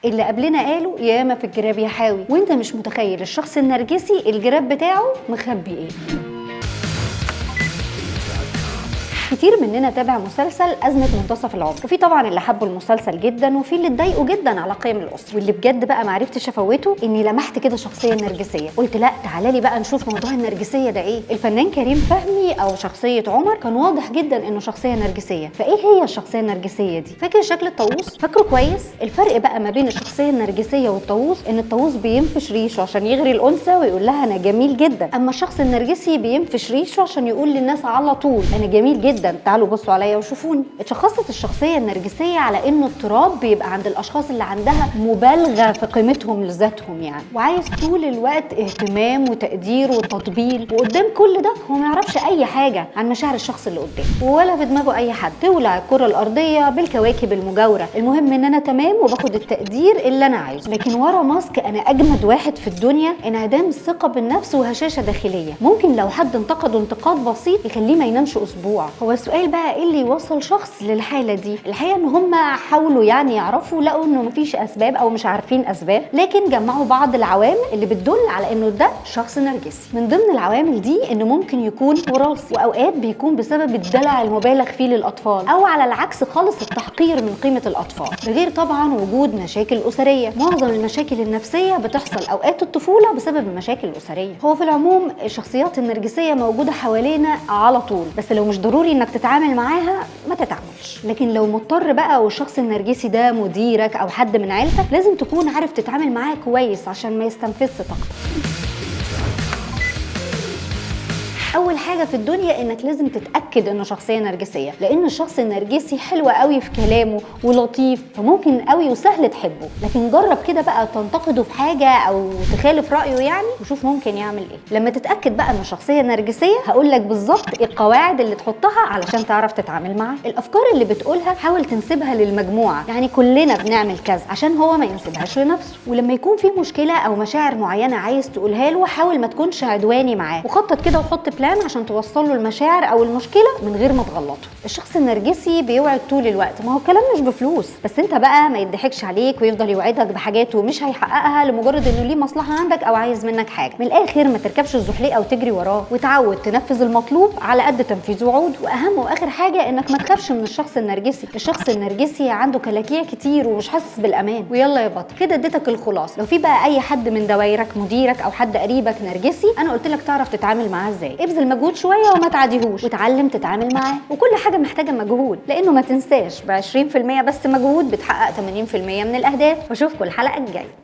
اللي قبلنا قالوا ياما في الجراب يحاوي، وانت مش متخيل الشخص النرجسي الجراب بتاعه مخبي ايه. كتير مننا تابع مسلسل أزمة منتصف العمر، وفي طبعا اللي حبوا المسلسل جدا وفي اللي اتضايقوا جدا على قيم الأسرة، واللي بجد بقى معرفتش افوته اني لمحت كده شخصية نرجسية، قلت لا تعالى لي بقى نشوف موضوع النرجسية ده ايه. الفنان كريم فهمي او شخصية عمر كان واضح جدا انه شخصية نرجسية. فايه هي الشخصية النرجسية دي؟ فاكر شكل الطاووس؟ فاكره كويس؟ الفرق بقى ما بين الشخصية النرجسية والطاووس ان الطاووس بينفش ريشه عشان يغري الأنثى ويقول لها انا جميل جدا، اما الشخص النرجسي بينفش ريشه عشان يقول للناس على طول انا جميل جدا، تعالوا بصوا عليا وشوفوني. اتشخصت الشخصيه النرجسيه على انه اضطراب بيبقى عند الاشخاص اللي عندها مبالغه في قيمتهم لذاتهم يعني، وعايز طول الوقت اهتمام وتقدير وتطبيل، وقدام كل ده هو ما يعرفش اي حاجه عن مشاعر الشخص اللي قدامه ولا في دماغه اي حد. تولع الكره الارضيه بالكواكب المجاوره، المهم ان انا تمام وباخد التقدير اللي انا عايزه، لكن ورا ماسك انا اجمد واحد في الدنيا، انعدام الثقه بالنفس وهشاشه داخليه. ممكن لو حد انتقده انتقاد بسيط يخليه ما ينامش اسبوع. هو السؤال بقى ايه اللي يوصل شخص للحاله دي؟ الحقيقه ان هم حاولوا يعني يعرفوا، لقوا انه مفيش اسباب او مش عارفين اسباب، لكن جمعوا بعض العوامل اللي بتدل على انه ده شخص نرجسي. من ضمن العوامل دي انه ممكن يكون وراثي، واوقات بيكون بسبب الدلع المبالغ فيه للاطفال، او على العكس خالص التحقير من قيمه الاطفال. ده غير طبعا وجود مشاكل اسريه. معظم المشاكل النفسيه بتحصل اوقات الطفوله بسبب المشاكل الاسريه. هو في العموم الشخصيات النرجسيه موجوده حوالينا على طول، بس لو مش ضروري انك تتعامل معاها ما تتعاملش. لكن لو مضطر بقى والشخص النرجسي ده مديرك او حد من عيلتك، لازم تكون عارف تتعامل معاه كويس عشان ما يستنفذش طاقتك. اول حاجه في الدنيا انك لازم تتاكد انه شخصيه نرجسيه، لان الشخص النرجسي حلو قوي في كلامه ولطيف، فممكن قوي وسهل تحبه، لكن جرب كده بقى تنتقده في حاجه او تخالف رايه يعني، وشوف ممكن يعمل ايه. لما تتاكد بقى انه شخصيه نرجسيه هقول لك بالظبط ايه القواعد اللي تحطها علشان تعرف تتعامل معاه. الافكار اللي بتقولها حاول تنسبها للمجموعه، يعني كلنا بنعمل كذا، عشان هو ما ينسبهاش لنفسه. ولما يكون في مشكله او مشاعر معينه عايز تقولها له، حاول ما تكونش عدواني معاه، وخطط كده وحط عشان توصل له المشاعر او المشكله من غير ما تغلطه. الشخص النرجسي بيوعد طول الوقت، ما هو الكلام مش بفلوس، بس انت بقى ما يضحكش عليك ويفضل يوعدك بحاجات ومش هيحققها لمجرد انه ليه مصلحه عندك او عايز منك حاجه. من الاخر ما تركبش الزحليقه وتجري وراه، وتعود تنفذ المطلوب على قد تنفيذ وعوده. واهم واخر حاجه انك ما تخافش من الشخص النرجسي. الشخص النرجسي عنده كلاكيع كتير ومش حاسس بالامان. ويلا يا بط كده اديتك الخلاصه. لو في بقى اي حد من دوايرك، مديرك او حد قريبك نرجسي، انا قلت لك تعرف تتعامل معاه ازاي. ابذل مجهود شويه وما تعديهوش، وتعلم تتعامل معاه. وكل حاجه محتاجه مجهود، لانه ما تنساش ب 20% بس مجهود بتحقق 80% من الاهداف. واشوفكم الحلقه الجايه.